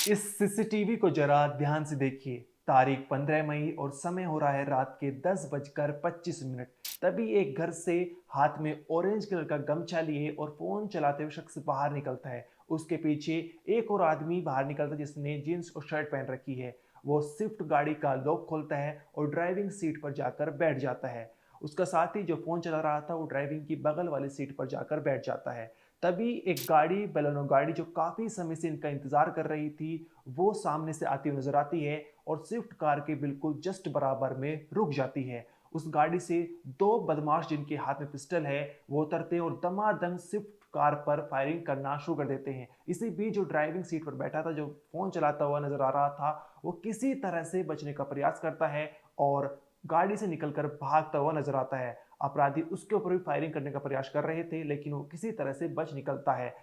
इस सीसीटीवी को जरा ध्यान से देखिए। तारीख 15 मई और समय हो रहा है रात के 10:25। तभी एक घर से हाथ में ऑरेंज कलर का गमछा लिए और फोन चलाते हुए शख्स बाहर निकलता है। उसके पीछे एक और आदमी बाहर निकलता है जिसने जींस और शर्ट पहन रखी है। वो स्विफ्ट गाड़ी का लॉक खोलता है और ड्राइविंग सीट पर जाकर बैठ जाता है। उसका साथी जो फोन चला रहा था वो ड्राइविंग की बगल वाली सीट पर जाकर बैठ जाता है। तभी एक गाड़ी, बेलेनो गाड़ी, जो काफी समय से इनका इंतजार कर रही थी, वो सामने से आती हुई नजर आती है और स्विफ्ट कार के बिल्कुल जस्ट बराबर में रुक जाती है। उस गाड़ी से दो बदमाश जिनके हाथ में पिस्टल है वो उतरते हैं और दमादम स्विफ्ट कार पर फायरिंग करना शुरू कर देते हैं। इसी बीच जो ड्राइविंग सीट पर बैठा था, जो फोन चलाता हुआ नजर आ रहा था, वो किसी तरह से बचने का प्रयास करता है और गाड़ी से निकलकर भागता हुआ नजर आता है। अपराधी उसके ऊपर भी फायरिंग करने का प्रयास कर रहे थे लेकिन वो किसी तरह से बच निकलता है।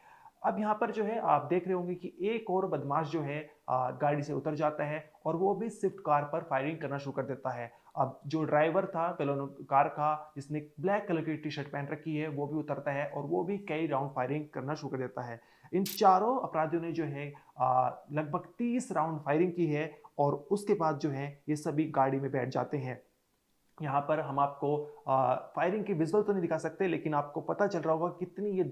अब यहाँ पर जो है आप देख रहे होंगे कि एक और बदमाश जो है गाड़ी से उतर जाता है और वो भी स्विफ्ट कार पर फायरिंग करना शुरू कर देता है। अब जो ड्राइवर था बेलोनो कार का, जिसने ब्लैक कलर की टी शर्ट पहन रखी है, वो भी उतरता है और वो भी कई राउंड फायरिंग करना शुरू कर देता है। इन चारों अपराधियों ने जो है लगभग 30 राउंड फायरिंग की है और उसके बाद जो है ये सभी गाड़ी में बैठ जाते हैं। यहाँ पर हम आपको फायरिंग की विजुअल तो नहीं दिखा सकते लेकिन आपको पता चल रहा होगा कितनी ये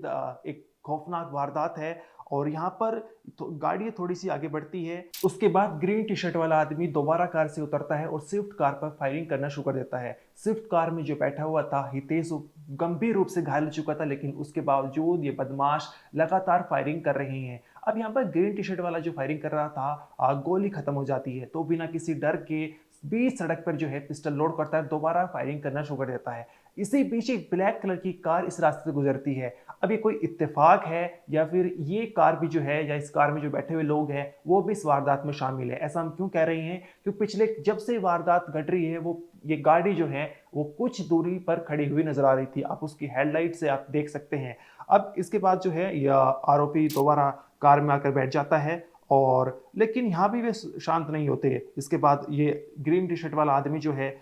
एक खौफनाक वारदात है। और यहाँ पर गाड़ी थोड़ी सी आगे बढ़ती है। उसके बाद ग्रीन टी शर्ट वाला आदमी दोबारा कार से उतरता है और स्विफ्ट कार पर फायरिंग करना शुरू कर देता है। स्विफ्ट कार में जो बैठा हुआ था हितेश, गंभीर रूप से घायल हो चुका था लेकिन उसके बावजूद ये बदमाश लगातार फायरिंग कर रहे हैं। अब यहाँ पर ग्रीन टी शर्ट वाला जो फायरिंग कर रहा था, गोली खत्म हो जाती है तो बिना किसी डर के बीच सड़क पर जो है पिस्टल लोड करता है, दोबारा फायरिंग करना शुरू कर देता है। इसी बीच एक ब्लैक कलर की कार इस रास्ते से गुजरती है। अब ये कोई इत्तेफाक है या फिर ये कार भी जो है या इस कार में जो बैठे हुए लोग हैं वो भी इस वारदात में शामिल है? ऐसा हम क्यों कह रहे हैं? क्योंकि पिछले जब से वारदात घट रही है वो ये गाड़ी जो है वो कुछ दूरी पर खड़ी हुई नजर आ रही थी। आप उसकी हेडलाइट से आप देख सकते हैं। अब इसके बाद जो है यह आरोपी दोबारा कार में आकर बैठ जाता है और लेकिन यहाँ भी वे शांत नहीं होते। इसके बाद ये ग्रीन टी शर्ट वाला आदमी जो है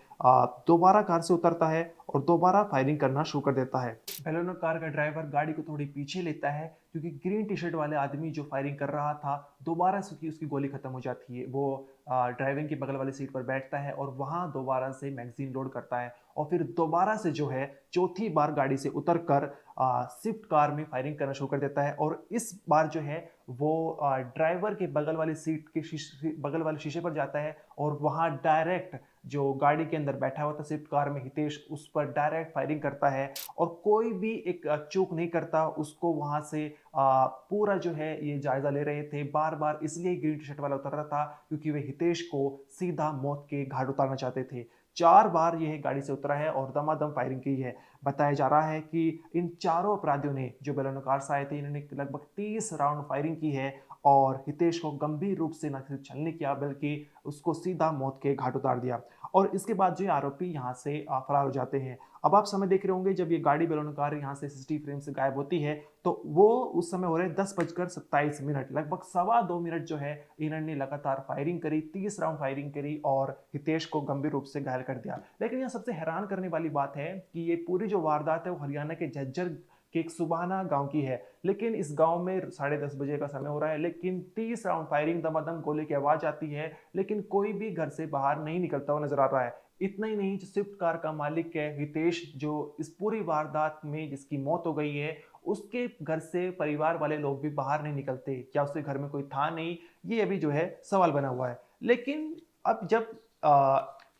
दोबारा कार से उतरता है और दोबारा फायरिंग करना शुरू कर देता है। बेलेनो कार का ड्राइवर गाड़ी को थोड़ी पीछे लेता है क्योंकि ग्रीन टी शर्ट वाले आदमी जो फायरिंग कर रहा था दोबारा से उसकी गोली खत्म हो जाती है। वो ड्राइविंग की बगल वाली सीट पर बैठता है और वहां दोबारा से मैगजीन लोड करता है और फिर दोबारा से जो है चौथी बार गाड़ी से उतर कर स्विफ्ट कार में फायरिंग करना शुरू कर देता है। और इस बार जो है वो ड्राइवर के बगल वाली सीट के बगल वाले शीशे पर जाता है और वहां डायरेक्ट जो गाड़ी के अंदर बैठा हुआ था स्विफ्ट कार में हितेश, उस पर डायरेक्ट फायरिंग करता है और कोई भी एक चूक नहीं करता। उसको वहां से पूरा जो है ये जायजा ले रहे थे बार बार, इसलिए ग्रीन टी शर्ट वाला उतर रहा था क्योंकि वे हितेश को सीधा मौत के घाट उतारना चाहते थे। 4 बार यह गाड़ी से उतरा है और दमादम फायरिंग की है। बताया जा रहा है कि इन चारों अपराधियों ने जो बेलेनो कार से आए थे, इन्होंने लगभग 30 राउंड फायरिंग की है और हितेश को गंभीर रूप से न सिर्फ छलनी किया बल्कि उसको सीधा मौत के घाट उतार दिया। और इसके बाद जो आरोपी यहाँ से फरार हो जाते हैं। अब आप समय देख रहे होंगे जब ये गाड़ी, बेलेनो कार यहाँ से सीसीटीवी फ्रेम से गायब होती है तो वो उस समय हो रहे 10:27, लगभग 2.25 मिनट जो है इन्होंने लगातार फायरिंग करी, 30 राउंड फायरिंग करी और हितेश को गंभीर रूप से घायल कर दिया। लेकिन यह सबसे हैरान करने वाली बात है कि ये पूरी जो वारदात है वो हरियाणा के झज्जर के एक सुबाना गांव की है। लेकिन इस गांव में 10:30 का समय हो रहा है लेकिन 30 राउंड फायरिंग, दमादम गोले की आवाज आती है लेकिन कोई भी घर से बाहर नहीं निकलता हुआ नजर आ रहा है। इतना ही नहीं, जो स्विफ्ट कार का मालिक है हितेश, जो इस पूरी वारदात में जिसकी मौत हो गई है, उसके घर से परिवार वाले लोग भी बाहर नहीं निकलते। क्या उसके घर में कोई था नहीं? ये अभी जो है सवाल बना हुआ है। लेकिन अब जब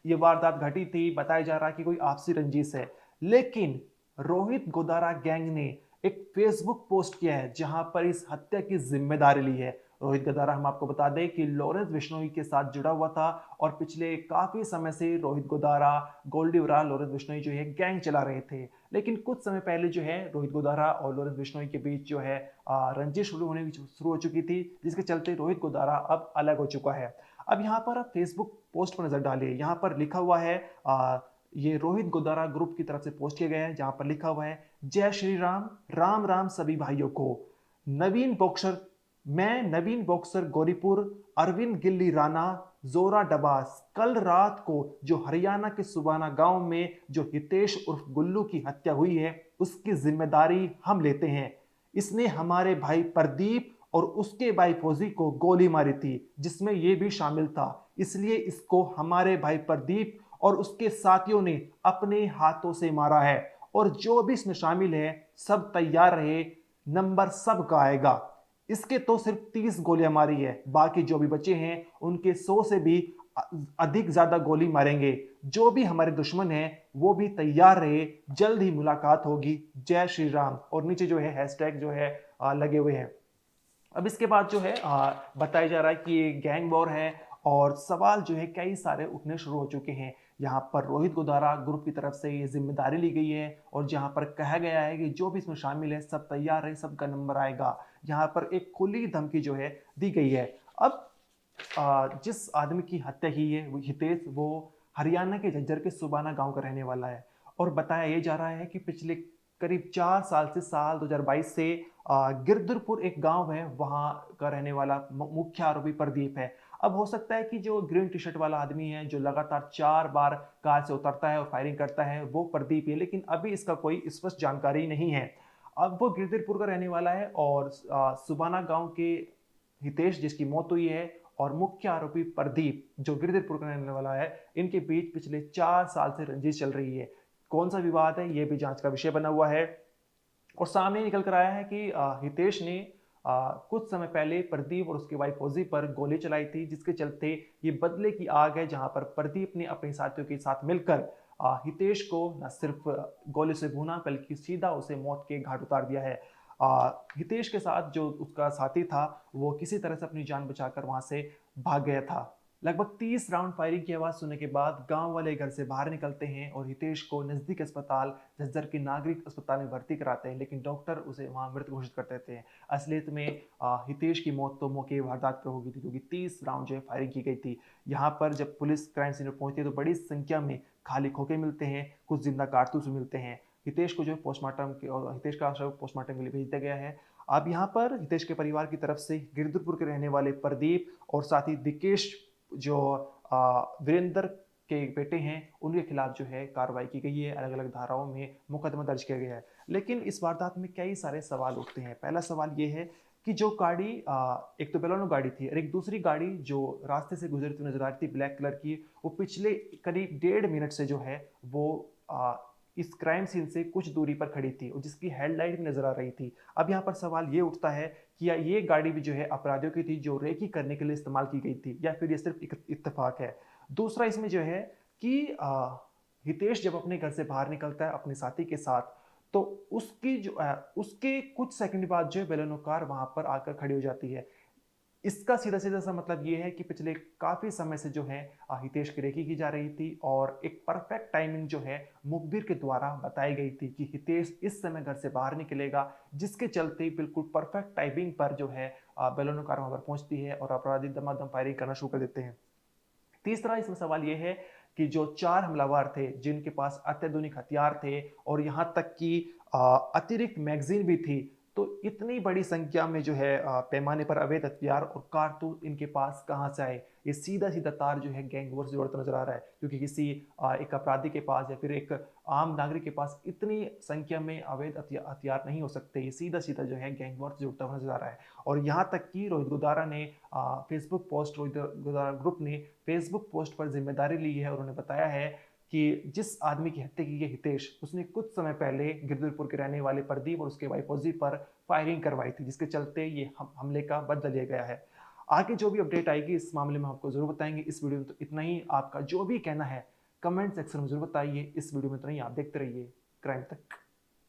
ये वारदात घटी थी, बताया जा रहा है कि कोई आपसी रंजिश है। लेकिन रोहित गोदारा गैंग ने एक फेसबुक पोस्ट किया है जहां पर इस हत्या की जिम्मेदारी ली है। रोहित गोदारा, हम आपको बता दें कि लॉरेंस बिश्नोई के साथ जुड़ा हुआ था और पिछले काफी समय से रोहित गोदारा, गोल्डी उराव, लॉरेंस बिश्नोई जो है गैंग चला रहे थे। लेकिन कुछ समय पहले जो है रोहित गोदारा और लॉरेंस बिश्नोई के बीच जो है रंजिश शुरू हो चुकी थी, जिसके चलते रोहित गोदारा अब अलग हो चुका है। अब यहाँ पर आप फेसबुक पोस्ट पर नजर डालिए। यहाँ पर लिखा हुआ है, ये रोहित गोदारा ग्रुप की तरफ से पोस्ट किया गया है जहां पर लिखा हुआ है, जय श्री राम, राम राम सभी भाइयों को। नवीन बॉक्सर, मैं नवीन बॉक्सर गौरीपुर, अरविंद गिल्ली राणा, जोरा डबास, कल रात को जो हरियाणा के सुबाना गांव में जो हितेश उर्फ गुल्लू की हत्या हुई है उसकी जिम्मेदारी हम लेते हैं। इसने हमारे भाई प्रदीप और उसके भाई फौजी को गोली मारी थी, जिसमें ये भी शामिल था। इसलिए इसको हमारे भाई प्रदीप और उसके साथियों ने अपने हाथों से मारा है। और जो भी इसमें शामिल है सब तैयार रहे, नंबर सब का आएगा। इसके तो सिर्फ 30 गोलियां मारी है, बाकी जो भी बचे हैं उनके 100 से भी अधिक ज्यादा गोली मारेंगे। जो भी हमारे दुश्मन हैं वो भी तैयार रहे, जल्द ही मुलाकात होगी। जय श्री राम। और नीचे जो है हैशटैग जो है लगे हुए हैं। अब इसके बाद जो है बताया जा रहा है कि ये गैंग वॉर है और सवाल जो है कई सारे उठने शुरू हो चुके हैं। यहाँ पर रोहित गोदारा ग्रुप की तरफ से ये जिम्मेदारी ली गई है और जहाँ पर कहा गया है कि जो भी इसमें शामिल है सब तैयार है, सबका नंबर आएगा। यहाँ पर एक खुली धमकी जो है दी गई है। अब जिस आदमी की हत्या की है वो हितेश, वो हरियाणा के झज्जर के सुबाना गांव का रहने वाला है। और बताया ये जा रहा है कि पिछले करीब 4 साल से साल 2022 से गिरधरपुर एक गांव है वहां का रहने वाला मुख्य आरोपी प्रदीप है। अब हो सकता है कि जो ग्रीन टी शर्ट वाला आदमी है जो लगातार 4 बार कार से उतरता है और फायरिंग करता है वो प्रदीप है, लेकिन अभी इसका कोई स्पष्ट जानकारी नहीं है। अब वो गिरधरपुर का रहने वाला है और सुबाना गांव के हितेश जिसकी मौत हुई है और मुख्य आरोपी प्रदीप जो गिरधरपुर का रहने वाला है, इनके बीच पिछले 4 साल से रंजिश चल रही है। कौन सा विवाद है ये भी जांच का विषय बना हुआ है। और सामने निकल कर आया है कि हितेश ने कुछ समय पहले प्रदीप और उसके वाइफ फौजी पर गोली चलाई थी, जिसके चलते ये बदले की आग है, जहां पर प्रदीप ने अपने साथियों के साथ मिलकर हितेश को न सिर्फ गोली से भूना बल्कि सीधा उसे मौत के घाट उतार दिया है। हितेश के साथ जो उसका साथी था वो किसी तरह से अपनी जान बचाकर वहां से भाग गया था। लगभग 30 राउंड फायरिंग की आवाज सुनने के बाद गांव वाले घर से बाहर निकलते हैं और हितेश को नजदीक अस्पताल झज्जर के नागरिक अस्पताल में भर्ती कराते हैं, लेकिन डॉक्टर उसे वहां मृत घोषित कर देते हैं। असलियत में हितेश की मौत तो मौके वारदात पर हो गई थी, क्योंकि 30 राउंड जो है फायरिंग की गई थी। यहाँ पर जब पुलिस क्राइम सीन पर पहुंचती है तो बड़ी संख्या में खाली खोखे मिलते हैं, कुछ जिंदा कारतूस मिलते हैं। हितेश को जो पोस्टमार्टम के और हितेश का शव पोस्टमार्टम के लिए भेज दिया गया है। अब यहाँ पर हितेश के परिवार की तरफ से गिरधरपुर के रहने वाले प्रदीप और साथी दिकेश जो वीरेंद्र के बेटे हैं उनके खिलाफ जो है कार्रवाई की गई है। अलग अलग धाराओं में मुकदमा दर्ज किया गया है। लेकिन इस वारदात में कई सारे सवाल उठते हैं। पहला सवाल ये है कि जो गाड़ी एक तो बेलोनो गाड़ी थी और एक दूसरी गाड़ी जो रास्ते से गुजरती नजर आ रही थी ब्लैक कलर की, वो पिछले करीब 1.5 मिनट से जो है वो इस क्राइम सीन से कुछ दूरी पर खड़ी थी और जिसकी हेडलाइट भी नजर आ रही थी। अब यहाँ पर सवाल ये उठता है कि या ये गाड़ी भी जो है अपराधियों की थी जो रेकी करने के लिए इस्तेमाल की गई थी, या फिर ये सिर्फ इत्तेफाक है। दूसरा इसमें जो है कि हितेश जब अपने घर से बाहर निकलता है अपने साथी के साथ, तो उसके कुछ सेकंड बाद जो है बेलेनो कार वहां पर आकर खड़ी हो जाती है। इसका सीधा सीधा सा मतलब ये है कि पिछले काफी समय से जो है हितेश की रेकी की जा रही थी और एक परफेक्ट टाइमिंग जो है मुखबिर के द्वारा बताई गई थी कि हितेश इस समय घर से बाहर निकलेगा, जिसके चलते बिल्कुल परफेक्ट टाइमिंग पर जो है बेलोनो कार वहां पर पहुंचती है और अपराधी दमादम फायरिंग करना शुरू कर देते हैं। तीसरा इसमें सवाल यह है कि जो 4 हमलावर थे जिनके पास अत्याधुनिक हथियार थे और यहाँ तक कि अतिरिक्त मैगजीन भी थी, तो इतनी बड़ी संख्या में जो है पैमाने पर अवैध हथियार और कारतूस इनके पास कहाँ से आए? ये सीधा सीधा तार जो है गैंग वॉर से जोड़ता नजर आ रहा है, क्योंकि किसी एक अपराधी के पास या फिर एक आम नागरिक के पास इतनी संख्या में अवैध हथियार नहीं हो सकते। ये सीधा सीधा जो है गैंग वॉर से जुड़ता हुआ नजर आ रहा है। और यहाँ तक कि रोहित गोदारा ने Facebook post, Rohit Godara group ने फेसबुक पोस्ट पर जिम्मेदारी ली है और उन्होंने बताया है कि जिस आदमी की हत्या की है हितेश, उसने कुछ समय पहले गिरधरपुर के रहने वाले प्रदीप और उसके वाइफ फौजी पर फायरिंग करवाई थी, जिसके चलते ये हमले का बदला लिया गया है। आगे जो भी अपडेट आएगी इस मामले में आपको जरूर बताएंगे। इस वीडियो में तो इतना ही। आपका जो भी कहना है कमेंट सेक्शन में जरूर बताइए। इस वीडियो में तो नहीं, आप देखते रहिए क्राइम तक।